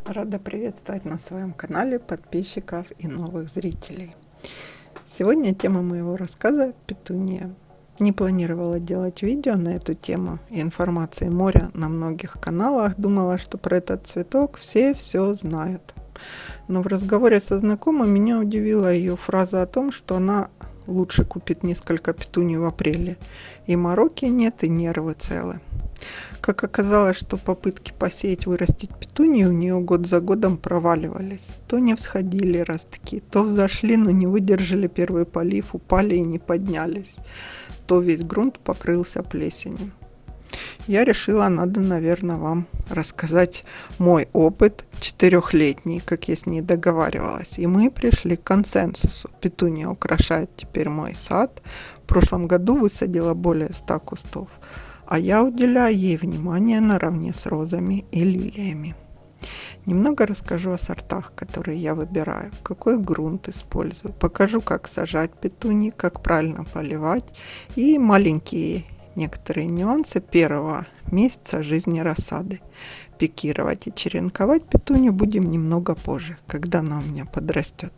Рада приветствовать на своем канале подписчиков и новых зрителей. Сегодня тема моего рассказа — петуния. Не планировала делать видео на эту тему, и информации моря на многих каналах. Думала, что про этот цветок все знают. Но в разговоре со знакомым меня удивила ее фраза о том, что она лучше купит несколько петуний в апреле. И мороки нет, и нервы целы. Как оказалось, что попытки посеять, вырастить петунии у нее год за годом проваливались. То не всходили ростки, то взошли, но не выдержали первый полив, упали и не поднялись. То весь грунт покрылся плесенью. Я решила, надо, наверное, вам рассказать мой опыт 4-летний, как я с ней договаривалась. И мы пришли к консенсусу. Петуния украшает теперь мой сад. В прошлом году высадила более 100 кустов. А я уделяю ей внимание наравне с розами и лилиями. Немного расскажу о сортах, которые я выбираю, какой грунт использую, покажу, как сажать петунии, как правильно поливать и маленькие некоторые нюансы первого месяца жизни рассады. Пикировать и черенковать петунию будем немного позже, когда она у меня подрастет.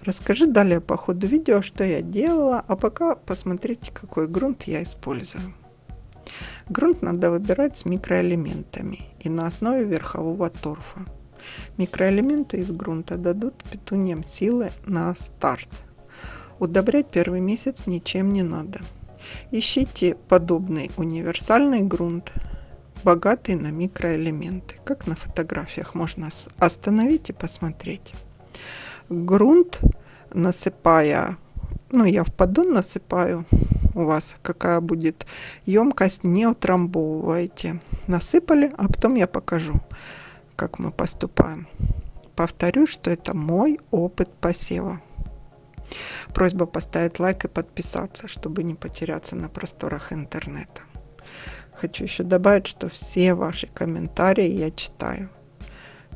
Расскажу далее по ходу видео, что я делала, а пока посмотрите, какой грунт я использую. Грунт надо выбирать с микроэлементами и на основе верхового торфа. Микроэлементы из грунта дадут петуниям силы на старт. Удобрять первый месяц ничем не надо. Ищите подобный универсальный грунт, богатый на микроэлементы, как на фотографиях можно остановить и посмотреть. Грунт, насыпая, я в поддон насыпаю, у вас какая будет емкость, не утрамбовывайте. Насыпали, а потом я покажу, как мы поступаем. Повторю, что это мой опыт посева. Просьба поставить лайк и подписаться, чтобы не потеряться на просторах интернета. Хочу еще добавить, что все ваши комментарии я читаю.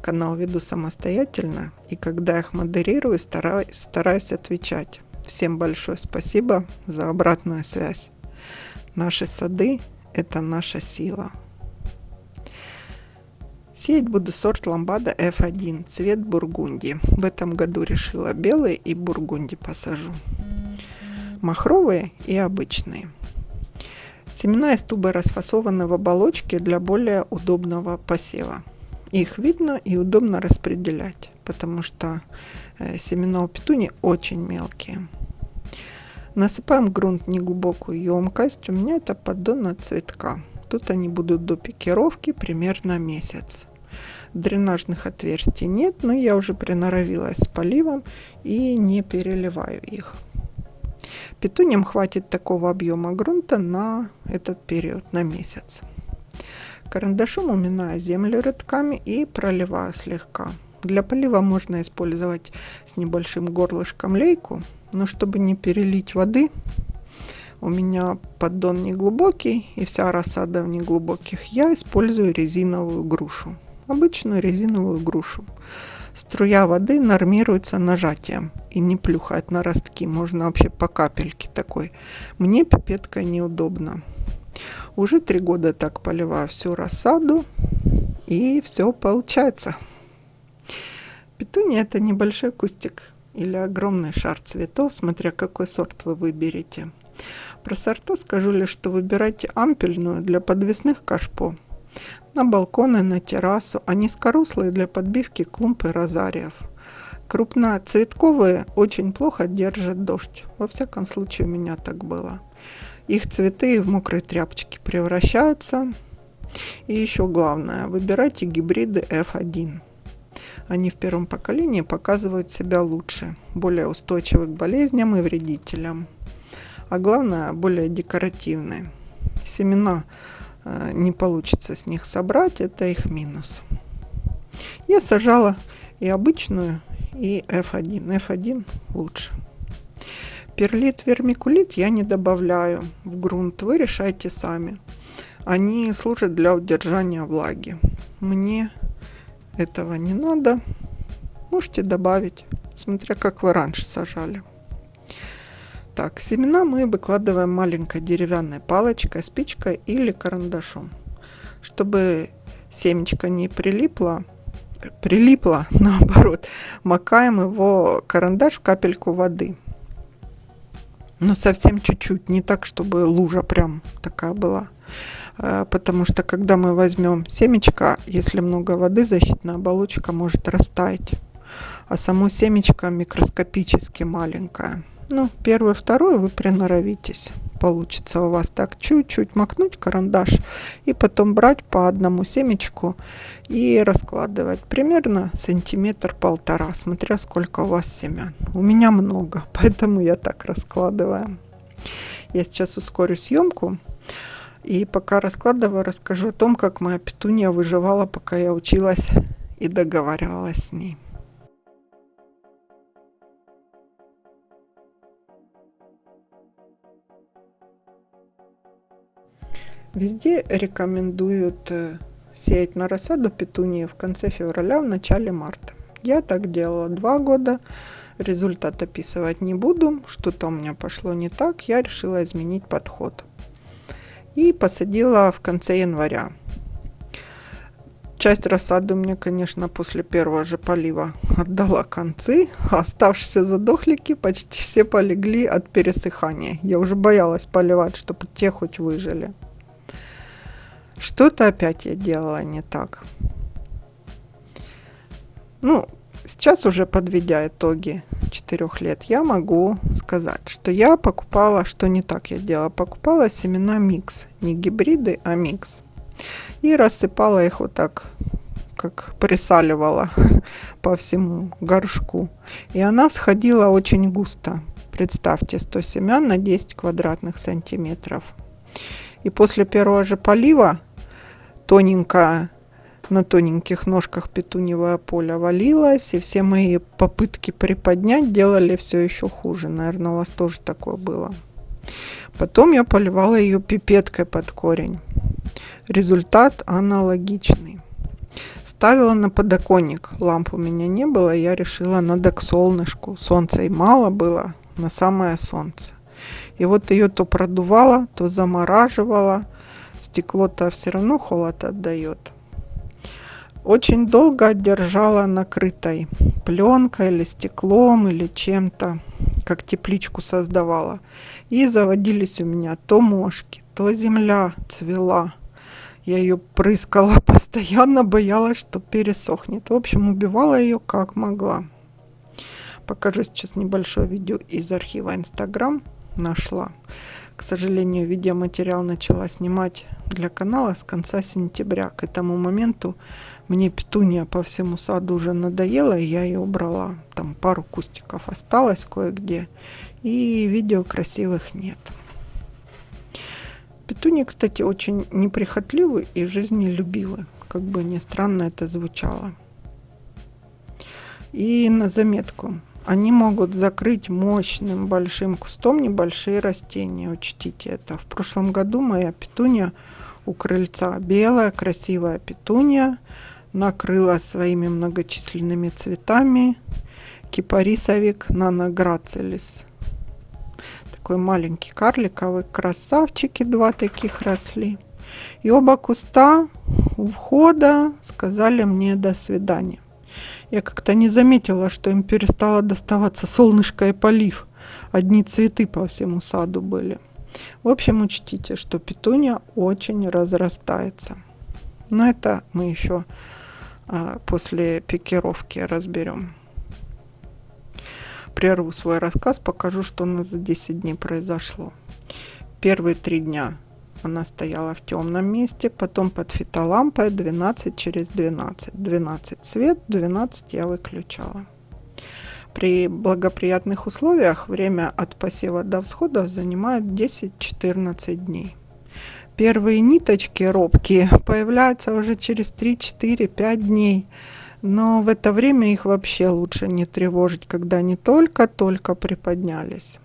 Канал веду самостоятельно, и когда их модерирую, стараюсь отвечать. Всем большое спасибо за обратную связь. Наши сады – это наша сила. Сеять буду сорт ламбада F1, цвет бургунди. В этом году решила белый и бургунди посажу. Махровые и обычные. Семена из тубы расфасованы в оболочке для более удобного посева. Их видно и удобно распределять, потому что семена у петуний очень мелкие. Насыпаем в грунт неглубокую емкость. У меня это поддон от цветка. Тут они будут до пикировки примерно месяц. Дренажных отверстий нет, но я уже приноровилась с поливом и не переливаю их. Петуниям хватит такого объема грунта на этот период, на месяц. Карандашом уминаю землю рядками и проливаю слегка. Для полива можно использовать с небольшим горлышком лейку, но чтобы не перелить воды, у меня поддон неглубокий и вся рассада в неглубоких, я использую резиновую грушу, обычную резиновую грушу. Струя воды нормируется нажатием и не плюхает на ростки, можно вообще по капельке такой. Мне пипеткой неудобно. Уже 3 года так поливаю всю рассаду, и все получается. Петуния — это небольшой кустик или огромный шар цветов, смотря какой сорт вы выберете. Про сорта скажу лишь, что выбирайте ампельную для подвесных кашпо, на балконы, на террасу, а низкорослые для подбивки клумб и розариев. Крупноцветковые очень плохо держат дождь, во всяком случае у меня так было. Их цветы в мокрые тряпочки превращаются. И еще главное, выбирайте гибриды F1. Они в первом поколении показывают себя лучше, более устойчивы к болезням и вредителям. А главное, более декоративные. Семена не получится с них собрать, это их минус. Я сажала и обычную, и F1. F1 лучше. Перлит, вермикулит я не добавляю в грунт, вы решайте сами. Они служат для удержания влаги. Мне этого не надо. Можете добавить, смотря как вы раньше сажали. Так, семена мы выкладываем маленькой деревянной палочкой, спичкой или карандашом. Чтобы семечко не прилипло прилипло, наоборот, макаем его карандаш в капельку воды. Но совсем чуть-чуть, не так, чтобы лужа прям такая была. Потому что когда мы возьмем семечко, если много воды, защитная оболочка может растаять. А само семечко микроскопически маленькое. Ну, первую, вторую вы приноровитесь. Получится у вас так чуть-чуть макнуть карандаш и потом брать по одному семечку и раскладывать примерно сантиметр-полтора, смотря сколько у вас семян. У меня много, поэтому я так раскладываю. Я сейчас ускорю съемку и пока раскладываю, расскажу о том, как моя петуния выживала, пока я училась и договаривалась с ней. Везде рекомендуют сеять на рассаду петунии в конце февраля, в начале марта. Я так делала 2 года. Результат описывать не буду. Что-то у меня пошло не так. Я решила изменить подход. И посадила в конце января. Часть рассады у меня, конечно, после первого же полива отдала концы. А оставшиеся задохлики почти все полегли от пересыхания. Я уже боялась поливать, чтобы те хоть выжили. Что-то опять я делала не так. Ну, сейчас уже подведя итоги 4 лет, я могу сказать, что я покупала, что не так я делала. Покупала семена микс, не гибриды, а микс. И рассыпала их вот так, как присаливала по всему горшку. И она всходила очень густо. Представьте, 100 семян на 10 квадратных сантиметров. И после первого же полива тоненькая, на тоненьких ножках петуньевое поле валилось, и все мои попытки приподнять делали все еще хуже. Наверное, у вас тоже такое было. Потом я поливала ее пипеткой под корень. Результат аналогичный. Ставила на подоконник. Ламп у меня не было, я решила, надо к солнышку. Солнца и мало было, на самое солнце. И вот ее то продувало, то замораживало. Стекло-то все равно холод отдает. Очень долго держала накрытой пленкой или стеклом или чем-то, как тепличку создавала. И заводились у меня то мошки, то земля цвела. Я ее прыскала постоянно, боялась, что пересохнет. В общем, убивала ее как могла. Покажу сейчас небольшое видео из архива Instagram. Нашла. К сожалению, видеоматериал начала снимать для канала с конца сентября. К этому моменту мне петуния по всему саду уже надоела, и я ее убрала. Там пару кустиков осталось кое-где, и видео красивых нет. Петунии, кстати, очень неприхотливы и жизнелюбивы, как бы ни странно это звучало. И на заметку. Они могут закрыть мощным большим кустом небольшие растения. Учтите это. В прошлом году моя петуния у крыльца, белая красивая петуния, накрыла своими многочисленными цветами кипарисовик нанограцилис. Такой маленький карликовый, красавчики, 2 таких росли. И оба куста у входа сказали мне до свидания. Я как-то не заметила, что им перестало доставаться солнышко и полив. Одни цветы по всему саду были. В общем, учтите, что петуния очень разрастается. Но это мы еще после пикировки разберем. Прерву свой рассказ, покажу, что у нас за 10 дней произошло. Первые 3 дня она стояла в темном месте, потом под фитолампой 12 через 12. 12 свет, 12 я выключала. При благоприятных условиях время от посева до всхода занимает 10-14 дней. Первые ниточки робкие появляются уже через 3-4-5 дней. Но в это время их вообще лучше не тревожить, когда они только-только приподнялись.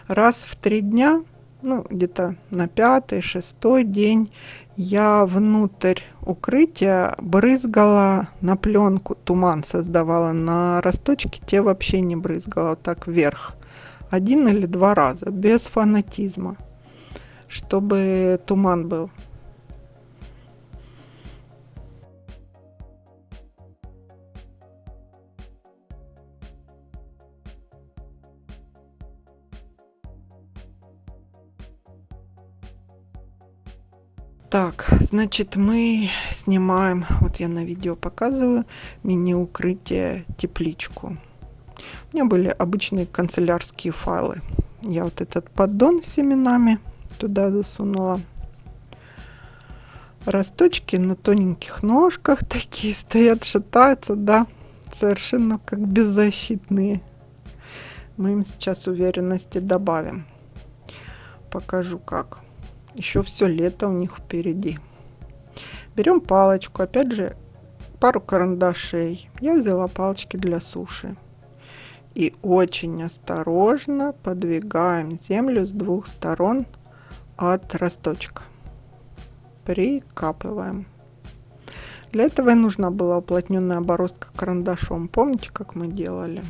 Раз в 3 дня, ну, где-то на 5-6 день я внутрь укрытия брызгала на пленку, туман создавала. На росточки те вообще не брызгала, вот так вверх. 1 или 2 раза, без фанатизма, чтобы туман был. Так, значит, мы снимаем, вот я на видео показываю, мини-укрытие тепличку. У меня были обычные канцелярские файлы. Я вот этот поддон с семенами туда засунула. Росточки на тоненьких ножках такие стоят, шатаются, да, совершенно как беззащитные. Мы им сейчас уверенности добавим. Покажу как. Еще все лето у них впереди. Берем палочку, опять же пару карандашей. Я взяла палочки для суши. И очень осторожно подвигаем землю с двух сторон от росточка. Прикапываем. Для этого и нужна была уплотненная оборостка карандашом. Помните, как мы делали?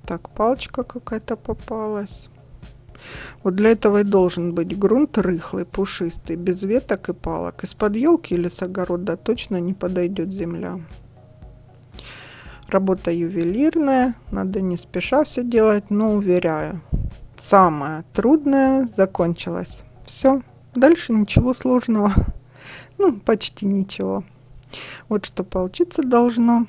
Так, палочка какая-то попалась. Вот для этого и должен быть грунт рыхлый, пушистый, без веток и палок. Из-под елки или с огорода точно не подойдет земля. Работа ювелирная, надо не спеша все делать, но уверяю, самое трудное закончилось. Все, дальше ничего сложного, ну почти ничего. Вот что получиться должно.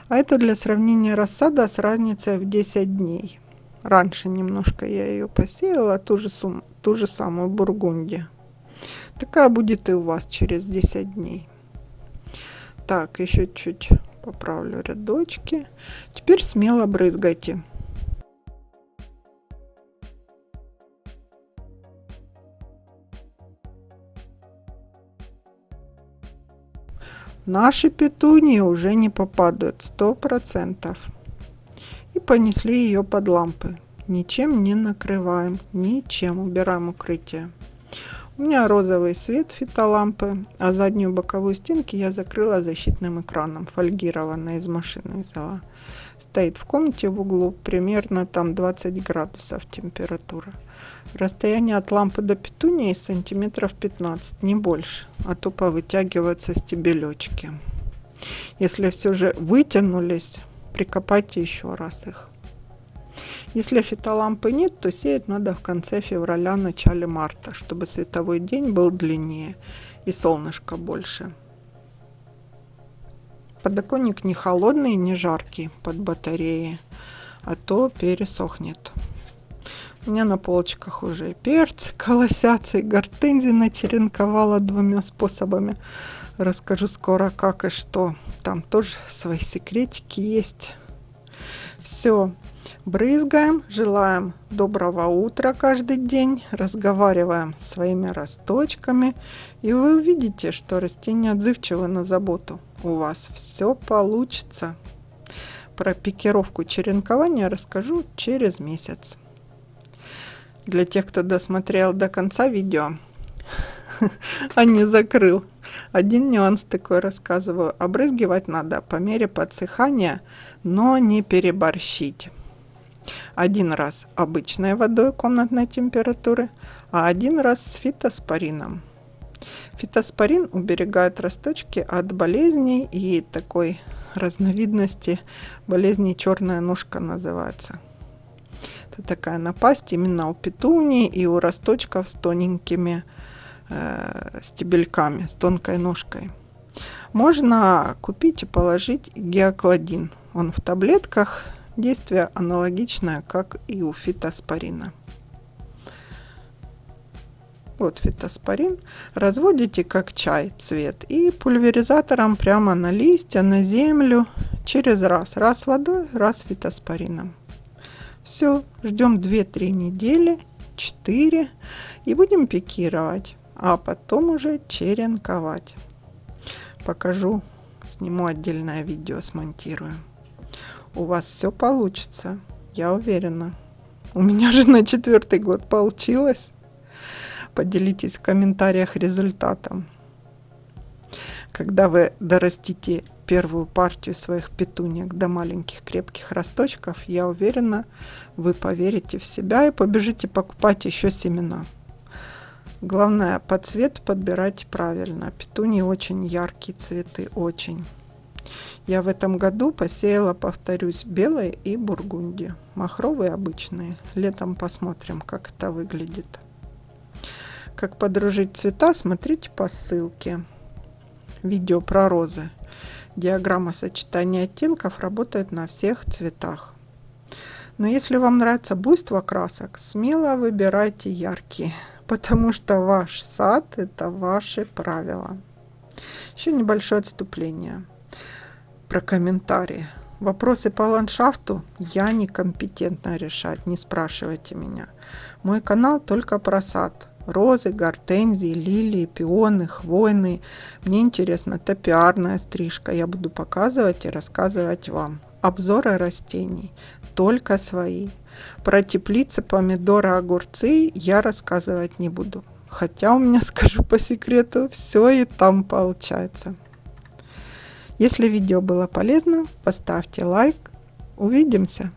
А это для сравнения рассада с разницей в 10 дней. Раньше немножко я ее посеяла, ту же самую бургундию. Такая будет и у вас через 10 дней. Так, еще чуть поправлю рядочки. Теперь смело брызгайте. Наши петунии уже не попадают 100%. И понесли ее под лампы. Ничем не накрываем, ничем, убираем укрытие. У меня розовый свет фитолампы, а заднюю боковую стенки я закрыла защитным экраном, фольгированной из машины взяла. Стоит в комнате в углу, примерно там 20 градусов температура. Расстояние от лампы до петунии сантиметров 15, не больше, а то повытягиваются стебелечки. Если все же вытянулись, прикопайте еще раз их. Если фитолампы нет, то сеять надо в конце февраля, начале марта, чтобы световой день был длиннее и солнышко больше. Подоконник не холодный, не жаркий под батареей, а то пересохнет. У меня на полочках уже и перцы колосятся, и гортензии начеренковала 2 способами. Расскажу скоро как и что. Там тоже свои секретики есть. Все. Брызгаем, желаем доброго утра каждый день, разговариваем с своими росточками, и вы увидите, что растения отзывчивы на заботу. У вас все получится. Про пикировку черенкования расскажу через месяц. Для тех, кто досмотрел до конца видео, а не закрыл, один нюанс такой рассказываю. Обрызгивать надо по мере подсыхания, но не переборщить. Один раз обычной водой комнатной температуры, а один раз с фитоспорином. Фитоспорин уберегает росточки от болезней и такой разновидности болезни черная ножка называется. Это такая напасть именно у петуний и у росточков с тоненькими стебельками, с тонкой ножкой. Можно купить и положить геокладин. Он в таблетках. Действие аналогичное, как и у фитоспорина. Вот фитоспорин. Разводите как чай цвет и пульверизатором прямо на листья, на землю через раз. Раз водой, раз фитоспорином. Все, ждем 2-3 недели, 4 и будем пикировать, а потом уже черенковать. Покажу, сниму отдельное видео, смонтирую. У вас все получится, я уверена. У меня же на 4-й год получилось. Поделитесь в комментариях результатом. Когда вы дорастите первую партию своих петуниек до маленьких крепких росточков, я уверена, вы поверите в себя и побежите покупать еще семена. Главное, по цвету подбирать правильно. Петунии очень яркие цветы, очень. Я в этом году посеяла, повторюсь, белые и бургундию. Махровые обычные. Летом посмотрим, как это выглядит. Как подружить цвета, смотрите по ссылке. Видео про розы. Диаграмма сочетания оттенков работает на всех цветах. Но если вам нравится буйство красок, смело выбирайте яркие, потому что ваш сад – это ваши правила. Еще небольшое отступление про комментарии. Вопросы по ландшафту я некомпетентна решать, не спрашивайте меня. Мой канал только про сад. Розы, гортензии, лилии, пионы, хвойные. Мне интересна топиарная стрижка. Я буду показывать и рассказывать вам. Обзоры растений. Только свои. Про теплицы, помидоры, огурцы я рассказывать не буду. Хотя у меня, скажу по секрету, все и там получается. Если видео было полезно, поставьте лайк. Увидимся!